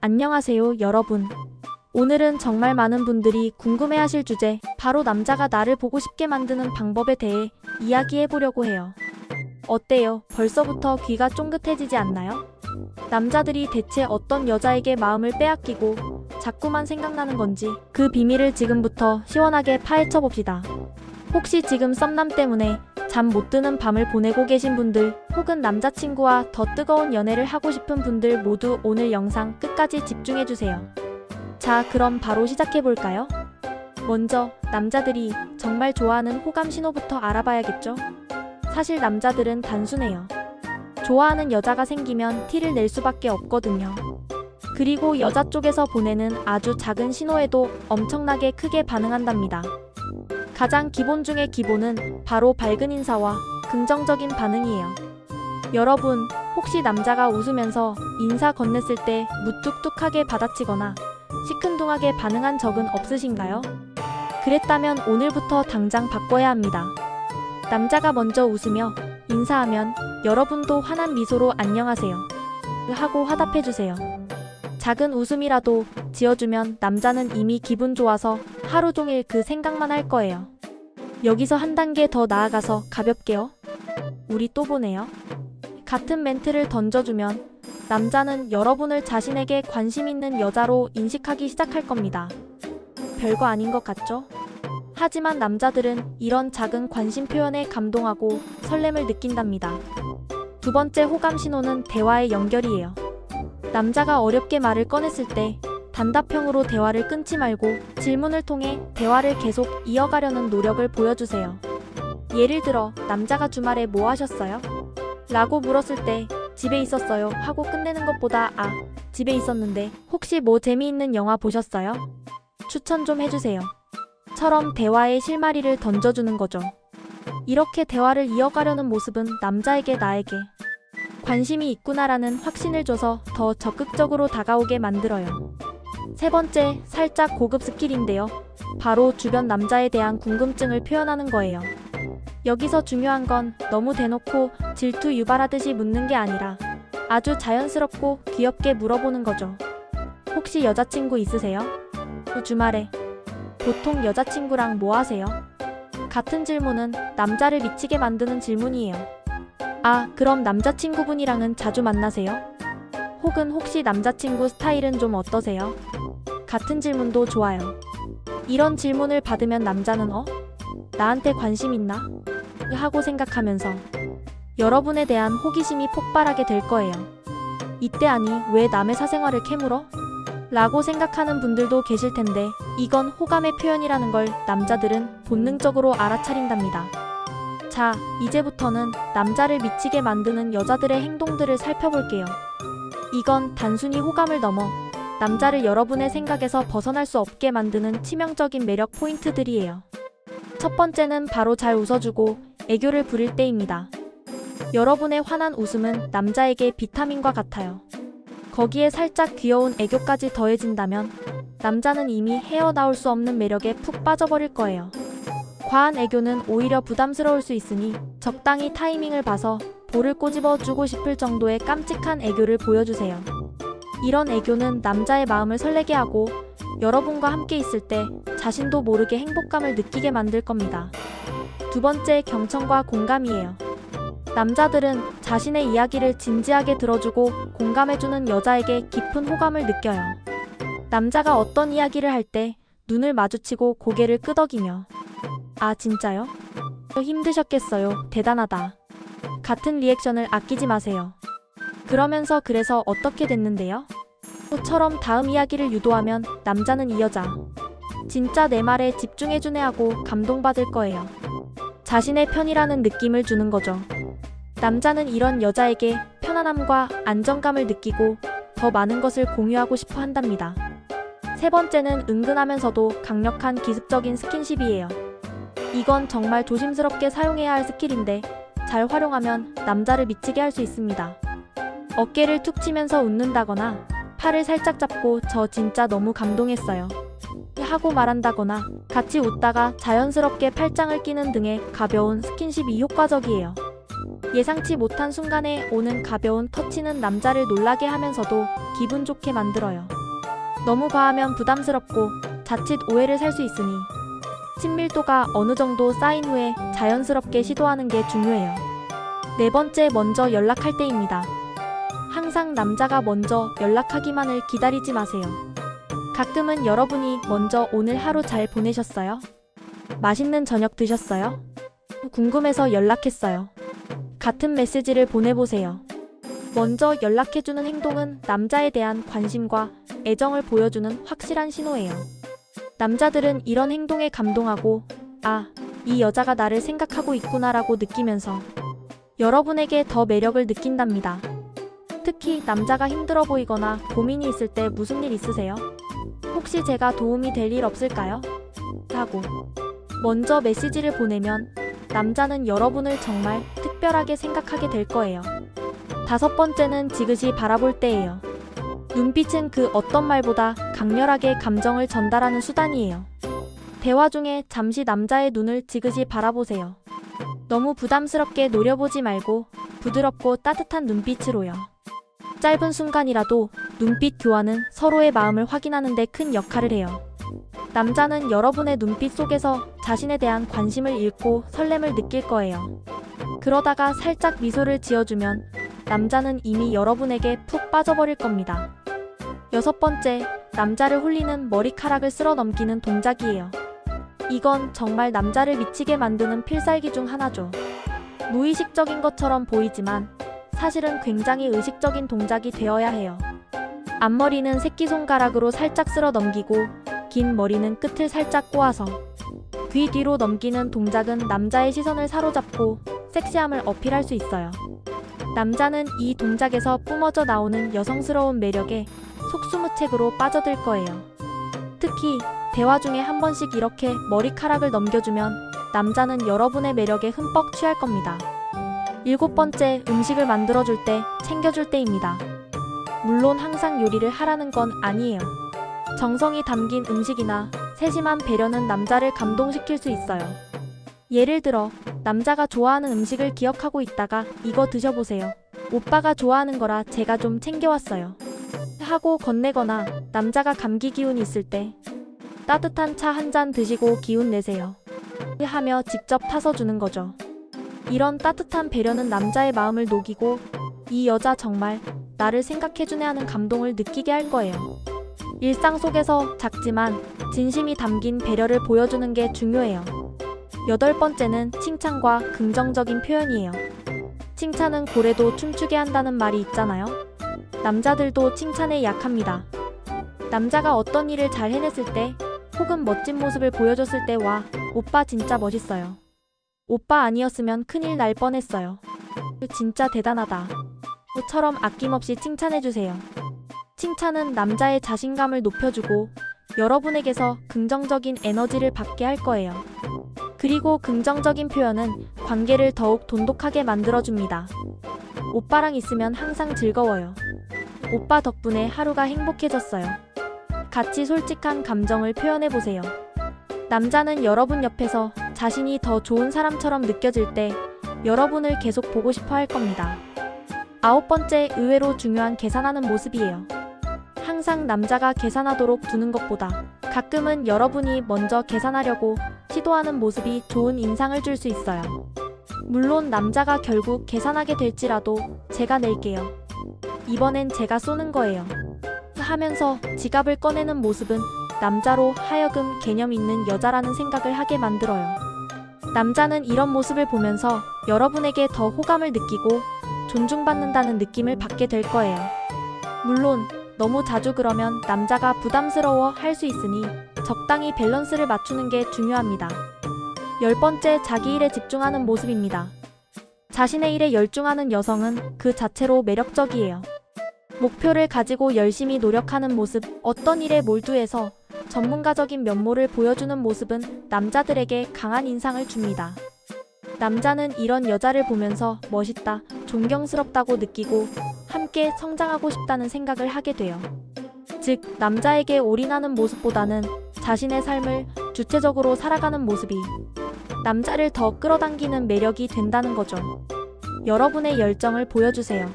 안녕하세요, 여러분. 오늘은 정말 많은 분들이 궁금해하실 주제, 바로 남자가 나를 보고 싶게 만드는 방법에 대해 이야기해보려고 해요. 어때요? 벌써부터 귀가 쫑긋해지지 않나요? 남자들이 대체 어떤 여자에게 마음을 빼앗기고 자꾸만 생각나는 건지 그 비밀을 지금부터 시원하게 파헤쳐봅시다. 혹시 지금 썸남 때문에 잠 못 드는 밤을 보내고 계신 분들, 혹은 남자친구와 더 뜨거운 연애를 하고 싶은 분들 모두 오늘 영상 끝까지 집중해주세요. 자, 그럼 바로 시작해볼까요? 먼저 남자들이 정말 좋아하는 호감 신호부터 알아봐야겠죠? 사실 남자들은 단순해요. 좋아하는 여자가 생기면 티를 낼 수밖에 없거든요. 그리고 여자 쪽에서 보내는 아주 작은 신호에도 엄청나게 크게 반응한답니다. 가장 기본 중의 기본은 바로 밝은 인사와 긍정적인 반응이에요. 여러분, 혹시 남자가 웃으면서 인사 건넸을 때 무뚝뚝하게 받아치거나 시큰둥하게 반응한 적은 없으신가요? 그랬다면 오늘부터 당장 바꿔야 합니다. 남자가 먼저 웃으며 인사하면 여러분도 환한 미소로 안녕하세요 하고 화답해주세요. 작은 웃음이라도 지어주면 남자는 이미 기분 좋아서 하루 종일 그 생각만 할 거예요. 여기서 한 단계 더 나아가서 가볍게요. 우리 또 보네요. 같은 멘트를 던져주면 남자는 여러분을 자신에게 관심 있는 여자로 인식하기 시작할 겁니다. 별거 아닌 것 같죠? 하지만 남자들은 이런 작은 관심 표현에 감동하고 설렘을 느낀답니다. 두 번째 호감 신호는 대화의 연결이에요. 남자가 어렵게 말을 꺼냈을 때 단답형으로 대화를 끊지 말고 질문을 통해 대화를 계속 이어가려는 노력을 보여주세요. 예를 들어, 남자가 주말에 뭐 하셨어요? 라고 물었을 때 집에 있었어요 하고 끝내는 것보다 집에 있었는데 혹시 뭐 재미있는 영화 보셨어요? 추천 좀 해주세요. 처럼 대화의 실마리를 던져주는 거죠. 이렇게 대화를 이어가려는 모습은 남자에게 나에게 관심이 있구나라는 확신을 줘서 더 적극적으로 다가오게 만들어요. 세 번째, 살짝 고급 스킬인데요. 바로 주변 남자에 대한 궁금증을 표현하는 거예요. 여기서 중요한 건 너무 대놓고 질투 유발하듯이 묻는 게 아니라 아주 자연스럽고 귀엽게 물어보는 거죠. 혹시 여자친구 있으세요? 주말에 보통 여자친구랑 뭐 하세요? 같은 질문은 남자를 미치게 만드는 질문이에요. 그럼 남자친구분이랑은 자주 만나세요? 혹은 혹시 남자친구 스타일은 좀 어떠세요? 같은 질문도 좋아요. 이런 질문을 받으면 남자는 나한테 관심 있나? 하고 생각하면서 여러분에 대한 호기심이 폭발하게 될 거예요. 이때 왜 남의 사생활을 캐물어? 라고 생각하는 분들도 계실 텐데 이건 호감의 표현이라는 걸 남자들은 본능적으로 알아차린답니다. 자, 이제부터는 남자를 미치게 만드는 여자들의 행동들을 살펴볼게요. 이건 단순히 호감을 넘어 남자를 여러분의 생각에서 벗어날 수 없게 만드는 치명적인 매력 포인트들이에요. 첫 번째는 바로 잘 웃어주고 애교를 부릴 때입니다. 여러분의 환한 웃음은 남자에게 비타민과 같아요. 거기에 살짝 귀여운 애교까지 더해진다면 남자는 이미 헤어나올 수 없는 매력에 푹 빠져버릴 거예요. 과한 애교는 오히려 부담스러울 수 있으니 적당히 타이밍을 봐서 볼을 꼬집어 주고 싶을 정도의 깜찍한 애교를 보여주세요. 이런 애교는 남자의 마음을 설레게 하고 여러분과 함께 있을 때 자신도 모르게 행복감을 느끼게 만들 겁니다. 두 번째, 경청과 공감이에요. 남자들은 자신의 이야기를 진지하게 들어주고 공감해주는 여자에게 깊은 호감을 느껴요. 남자가 어떤 이야기를 할 때 눈을 마주치고 고개를 끄덕이며 진짜요? 힘드셨겠어요. 대단하다. 같은 리액션을 아끼지 마세요. 그러면서 그래서 어떻게 됐는데요? 처럼 다음 이야기를 유도하면 남자는 이 여자 진짜 내 말에 집중해주네 하고 감동받을 거예요. 자신의 편이라는 느낌을 주는 거죠. 남자는 이런 여자에게 편안함과 안정감을 느끼고 더 많은 것을 공유하고 싶어 한답니다. 세 번째는 은근하면서도 강력한 기습적인 스킨십이에요. 이건 정말 조심스럽게 사용해야 할 스킬인데 잘 활용하면 남자를 미치게 할 수 있습니다. 어깨를 툭 치면서 웃는다거나 팔을 살짝 잡고 저 진짜 너무 감동했어요 하고 말한다거나 같이 웃다가 자연스럽게 팔짱을 끼는 등의 가벼운 스킨십이 효과적이에요. 예상치 못한 순간에 오는 가벼운 터치는 남자를 놀라게 하면서도 기분 좋게 만들어요. 너무 과하면 부담스럽고 자칫 오해를 살 수 있으니 친밀도가 어느 정도 쌓인 후에 자연스럽게 시도하는 게 중요해요. 네 번째, 먼저 연락할 때입니다. 항상 남자가 먼저 연락하기만을 기다리지 마세요. 가끔은 여러분이 먼저 오늘 하루 잘 보내셨어요? 맛있는 저녁 드셨어요? 궁금해서 연락했어요. 같은 메시지를 보내보세요. 먼저 연락해주는 행동은 남자에 대한 관심과 애정을 보여주는 확실한 신호예요. 남자들은 이런 행동에 감동하고, 아, 이 여자가 나를 생각하고 있구나라고 느끼면서 여러분에게 더 매력을 느낀답니다. 특히 남자가 힘들어 보이거나 고민이 있을 때 무슨 일 있으세요? 혹시 제가 도움이 될 일 없을까요? 하고 먼저 메시지를 보내면 남자는 여러분을 정말 특별하게 생각하게 될 거예요. 다섯 번째는 지그시 바라볼 때예요. 눈빛은 그 어떤 말보다 강렬하게 감정을 전달하는 수단이에요. 대화 중에 잠시 남자의 눈을 지그시 바라보세요. 너무 부담스럽게 노려보지 말고 부드럽고 따뜻한 눈빛으로요. 짧은 순간이라도 눈빛 교환은 서로의 마음을 확인하는 데 큰 역할을 해요. 남자는 여러분의 눈빛 속에서 자신에 대한 관심을 잃고 설렘을 느낄 거예요. 그러다가 살짝 미소를 지어주면 남자는 이미 여러분에게 푹 빠져버릴 겁니다. 여섯 번째, 남자를 홀리는 머리카락을 쓸어 넘기는 동작이에요. 이건 정말 남자를 미치게 만드는 필살기 중 하나죠. 무의식적인 것처럼 보이지만 사실은 굉장히 의식적인 동작이 되어야 해요. 앞머리는 새끼손가락으로 살짝 쓸어 넘기고 긴 머리는 끝을 살짝 꼬아서 귀 뒤로 넘기는 동작은 남자의 시선을 사로잡고 섹시함을 어필할 수 있어요. 남자는 이 동작에서 뿜어져 나오는 여성스러운 매력에 속수무책으로 빠져들 거예요. 특히 대화 중에 한 번씩 이렇게 머리카락을 넘겨주면 남자는 여러분의 매력에 흠뻑 취할 겁니다. 일곱 번째, 음식을 만들어줄 때, 챙겨줄 때입니다. 물론 항상 요리를 하라는 건 아니에요. 정성이 담긴 음식이나 세심한 배려는 남자를 감동시킬 수 있어요. 예를 들어, 남자가 좋아하는 음식을 기억하고 있다가 이거 드셔보세요. 오빠가 좋아하는 거라 제가 좀 챙겨왔어요. 하고 건네거나 남자가 감기 기운이 있을 때 따뜻한 차 한 잔 드시고 기운 내세요. 하며 직접 타서 주는 거죠. 이런 따뜻한 배려는 남자의 마음을 녹이고 이 여자 정말 나를 생각해주네 하는 감동을 느끼게 할 거예요. 일상 속에서 작지만 진심이 담긴 배려를 보여주는 게 중요해요. 여덟 번째는 칭찬과 긍정적인 표현이에요. 칭찬은 고래도 춤추게 한다는 말이 있잖아요. 남자들도 칭찬에 약합니다. 남자가 어떤 일을 잘 해냈을 때 혹은 멋진 모습을 보여줬을 때 와, 오빠 진짜 멋있어요. 오빠 아니었으면 큰일 날 뻔했어요. 진짜 대단하다. 처럼 아낌없이 칭찬해주세요. 칭찬은 남자의 자신감을 높여주고 여러분에게서 긍정적인 에너지를 받게 할 거예요. 그리고 긍정적인 표현은 관계를 더욱 돈독하게 만들어줍니다. 오빠랑 있으면 항상 즐거워요. 오빠 덕분에 하루가 행복해졌어요. 같이 솔직한 감정을 표현해보세요. 남자는 여러분 옆에서 자신이 더 좋은 사람처럼 느껴질 때 여러분을 계속 보고 싶어 할 겁니다. 아홉 번째, 의외로 중요한 계산하는 모습이에요. 항상 남자가 계산하도록 두는 것보다 가끔은 여러분이 먼저 계산하려고 시도하는 모습이 좋은 인상을 줄 수 있어요. 물론 남자가 결국 계산하게 될지라도 제가 낼게요. 이번엔 제가 쏘는 거예요. 하면서 지갑을 꺼내는 모습은 남자로 하여금 개념 있는 여자라는 생각을 하게 만들어요. 남자는 이런 모습을 보면서 여러분에게 더 호감을 느끼고 존중받는다는 느낌을 받게 될 거예요. 물론 너무 자주 그러면 남자가 부담스러워 할 수 있으니 적당히 밸런스를 맞추는 게 중요합니다. 열 번째, 자기 일에 집중하는 모습입니다. 자신의 일에 열중하는 여성은 그 자체로 매력적이에요. 목표를 가지고 열심히 노력하는 모습, 어떤 일에 몰두해서 전문가적인 면모를 보여주는 모습은 남자들에게 강한 인상을 줍니다. 남자는 이런 여자를 보면서 멋있다, 존경스럽다고 느끼고 함께 성장하고 싶다는 생각을 하게 돼요. 즉, 남자에게 올인하는 모습보다는 자신의 삶을 주체적으로 살아가는 모습이 남자를 더 끌어당기는 매력이 된다는 거죠. 여러분의 열정을 보여주세요.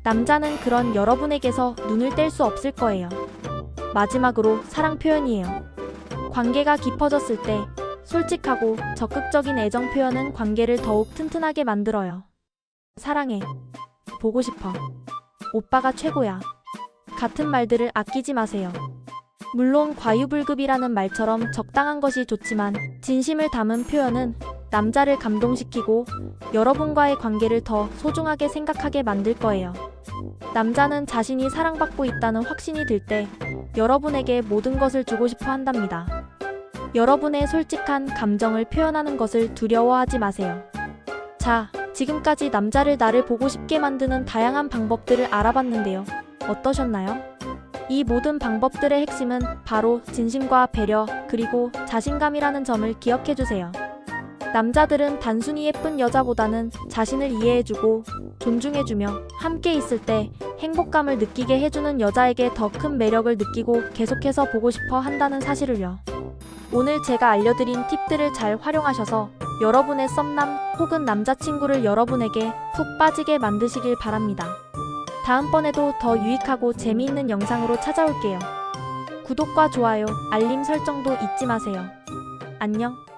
남자는 그런 여러분에게서 눈을 뗄 수 없을 거예요. 마지막으로 사랑 표현이에요. 관계가 깊어졌을 때 솔직하고 적극적인 애정 표현은 관계를 더욱 튼튼하게 만들어요. 사랑해. 보고 싶어. 오빠가 최고야. 같은 말들을 아끼지 마세요. 물론 과유불급이라는 말처럼 적당한 것이 좋지만 진심을 담은 표현은 남자를 감동시키고 여러분과의 관계를 더 소중하게 생각하게 만들 거예요. 남자는 자신이 사랑받고 있다는 확신이 들 때 여러분에게 모든 것을 주고 싶어 한답니다. 여러분의 솔직한 감정을 표현하는 것을 두려워하지 마세요. 자, 지금까지 남자를 나를 보고 싶게 만드는 다양한 방법들을 알아봤는데요. 어떠셨나요? 이 모든 방법들의 핵심은 바로 진심과 배려, 그리고 자신감이라는 점을 기억해주세요. 남자들은 단순히 예쁜 여자보다는 자신을 이해해주고 존중해주며 함께 있을 때 행복감을 느끼게 해주는 여자에게 더 큰 매력을 느끼고 계속해서 보고 싶어 한다는 사실을요. 오늘 제가 알려드린 팁들을 잘 활용하셔서 여러분의 썸남 혹은 남자친구를 여러분에게 푹 빠지게 만드시길 바랍니다. 다음번에도 더 유익하고 재미있는 영상으로 찾아올게요. 구독과 좋아요, 알림 설정도 잊지 마세요. 안녕.